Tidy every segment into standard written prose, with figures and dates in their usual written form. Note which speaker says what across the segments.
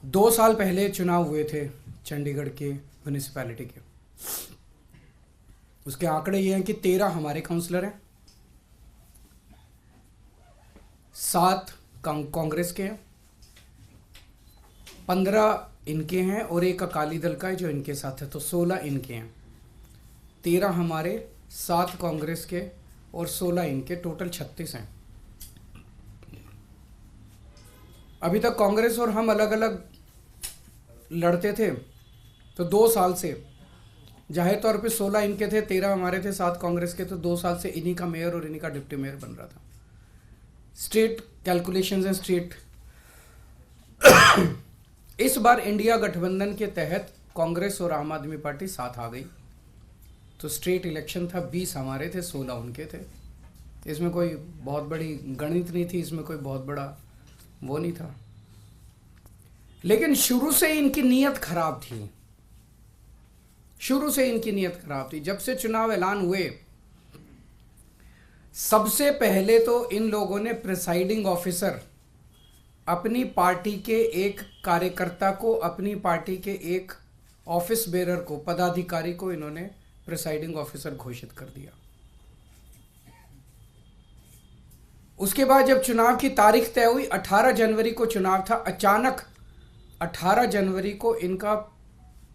Speaker 1: 2 साल पहले चुनाव हुए थे चंडीगढ़ के म्यूनिसिपैलिटी के। उसके आंकड़े ये हैं कि 13 हमारे काउंसलर हैं, 7 कांग्रेस के हैं, 15 इनके हैं और एक अकाली दल का है जो इनके साथ है, तो 16 इनके हैं। 13 हमारे, 7 कांग्रेस के और 16 इनके, टोटल 36 हैं। अभी तक कांग्रेस और हम अलग अलग लड़ते थे, तो 2 साल से जाहिर तौर पे 16 इनके थे, 13 हमारे थे, 7 कांग्रेस के, तो 2 साल से इन्हीं का मेयर और इन्हीं का डिप्टी मेयर बन रहा था। स्टेट कैलकुलेशंस हैं, स्टेट इस बार इंडिया गठबंधन के तहत कांग्रेस और आम आदमी पार्टी साथ आ गई, तो स्टेट इलेक्शन था, 20 हमारे थे, 16 उनके थे। इसमें कोई बहुत बड़ी गणित नहीं थी, इसमें कोई बहुत बड़ा वो नहीं था, लेकिन शुरू से इनकी नीयत खराब थी। शुरू से इनकी नीयत खराब थी। जब से चुनाव ऐलान हुए, सबसे पहले तो इन लोगों ने प्रिसाइडिंग ऑफिसर, अपनी पार्टी के एक कार्यकर्ता को, अपनी पार्टी के एक ऑफिस बेरर को, पदाधिकारी को इन्होंने प्रिसाइडिंग ऑफिसर घोषित कर दिया। उसके बाद जब चुनाव की तारीख तय हुई, 18 जनवरी को चुनाव था, अचानक 18 जनवरी को इनका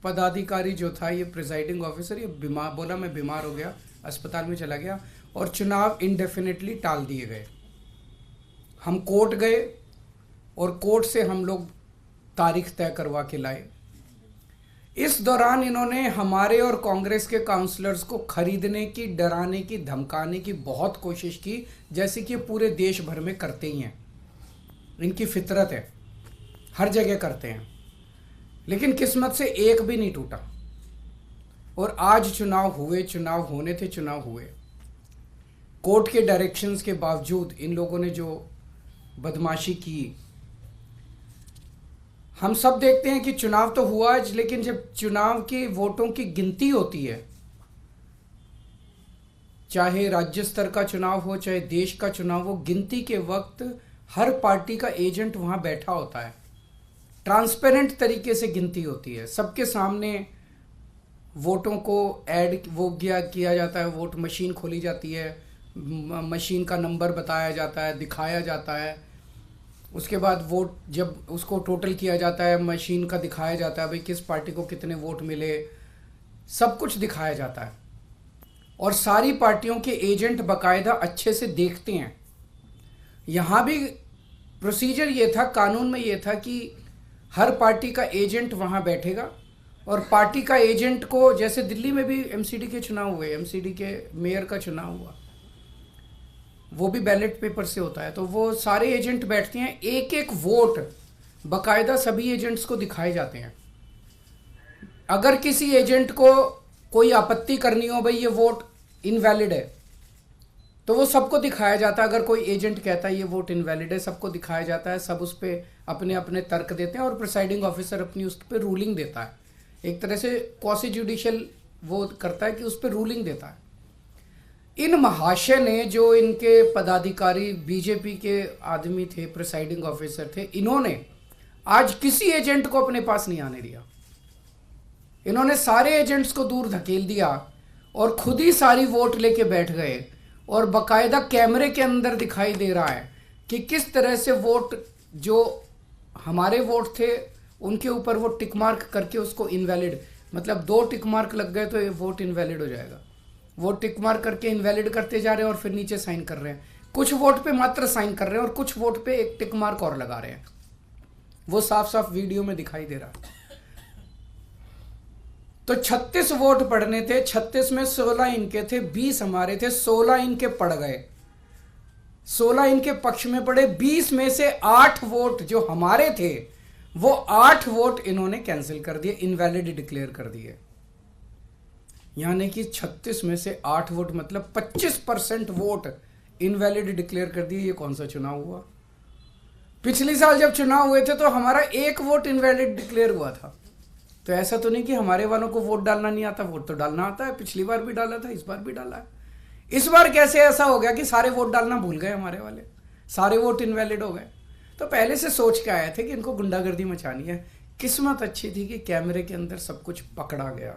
Speaker 1: पदाधिकारी जो था, ये प्रिसाइडिंग ऑफिसर, ये बीमार, बोला मैं बीमार हो गया, अस्पताल में चला गया और चुनाव इंडेफिनेटली टाल दिए गए। हम कोर्ट गए और कोर्ट से हम लोग तारीख तय करवा के लाए। इस दौरान इन्होंने हमारे और कांग्रेस के काउंसलर्स को खरीदने की, डराने की, धमकाने की बहुत कोशिश की, जैसे कि पूरे देश भर में करते ही हैं। इनकी फितरत है, हर जगह करते हैं, लेकिन किस्मत से एक भी नहीं टूटा। और आज चुनाव हुए, चुनाव होने थे, चुनाव हुए। कोर्ट के डायरेक्शंस के बावजूद इन लोगों ने जो बदमाशी की, हम सब देखते हैं कि चुनाव तो हुआ, लेकिन जब चुनाव के वोटों की गिनती होती है, चाहे राज्य स्तर का चुनाव हो, चाहे देश का चुनाव हो, गिनती के वक्त हर पार्टी का एजेंट वहां बैठा होता है। ट्रांसपेरेंट तरीके से गिनती होती है, सबके सामने वोटों को ऐड वो किया जाता है, वोट मशीन खोली जाती है, मशीन का नंबर बताया जाता है, दिखाया जाता है। उसके बाद वोट जब उसको टोटल किया जाता है, मशीन का दिखाया जाता है भाई किस पार्टी को कितने वोट मिले, सब कुछ दिखाया जाता है। और सारी पार्टियों के एजेंट बाकायदा अच्छे से देखते हैं। यहाँ भी प्रोसीजर ये था, कानून में ये था कि हर पार्टी का एजेंट वहाँ बैठेगा और पार्टी का एजेंट को, जैसे दिल्ली में भी एमसीडी के चुनाव हुए, एमसीडी के मेयर का चुनाव हुआ, वो भी बैलेट पेपर से होता है, तो वो सारे एजेंट बैठते हैं, एक एक वोट बाकायदा सभी एजेंट्स को दिखाए जाते हैं। अगर किसी एजेंट को कोई आपत्ति करनी हो, भाई ये वोट इनवैलिड है, तो वो सबको दिखाया जाता है। अगर कोई एजेंट कहता है ये वोट इनवैलिड है, सबको दिखाया जाता है, सब उस पर अपने अपने तर्क देते हैं और प्रिसाइडिंग ऑफिसर अपनी उस पर रूलिंग देता है। एक तरह से क्वासी जुडिशियल वो करता है कि उस पर रूलिंग देता है। इन महाशय ने, जो इनके पदाधिकारी बीजेपी के आदमी थे, प्रिसाइडिंग ऑफिसर थे, इन्होंने आज किसी एजेंट को अपने पास नहीं आने दिया। इन्होंने सारे एजेंट्स को दूर धकेल दिया और खुद ही सारी वोट लेके बैठ गए। और बाकायदा कैमरे के अंदर दिखाई दे रहा है कि किस तरह से वोट, जो हमारे वोट थे उनके ऊपर वो टिक मार्क करके उसको इनवैलिड, मतलब 2 टिक मार्क लग गए तो ये वोट इनवैलिड हो जाएगा। वो टिक मार्क करके इनवैलिड करते जा रहे हैं और फिर नीचे साइन कर रहे हैं। कुछ वोट पे मात्र साइन कर रहे हैं और कुछ वोट पे एक टिक मार्क और लगा रहे हैं। वो साफ साफ वीडियो में दिखाई दे रहा है। तो 36 वोट पड़ने थे, 36 में 16 इनके थे, 20 हमारे थे, 16 इनके पड़ गए, 16 इनके पक्ष में पड़े। 20 में से 8 वोट जो हमारे थे, वो 8 वोट इन्होंने कैंसिल कर दिए, इनवैलिड डिक्लेयर कर दिए। यानी कि 36 में से 8 वोट, मतलब 25% वोट इनवैलिड डिक्लेयर कर दिए। ये कौन सा चुनाव हुआ? पिछले साल जब चुनाव हुए थे तो हमारा 1 वोट इनवैलिड डिक्लेयर हुआ था। तो ऐसा तो नहीं कि हमारे वालों को वोट डालना नहीं आता, वोट तो डालना आता है। पिछली बार भी डाला था, इस बार भी डाला है। इस बार कैसे ऐसा हो गया कि सारे वोट डालना भूल गए हमारे वाले, सारे वोट इनवैलिड हो गए? तो पहले से सोच के आए थे कि इनको गुंडागर्दी मचानी है, किस्मत अच्छी थी कि कैमरे के अंदर सब कुछ पकड़ा गया।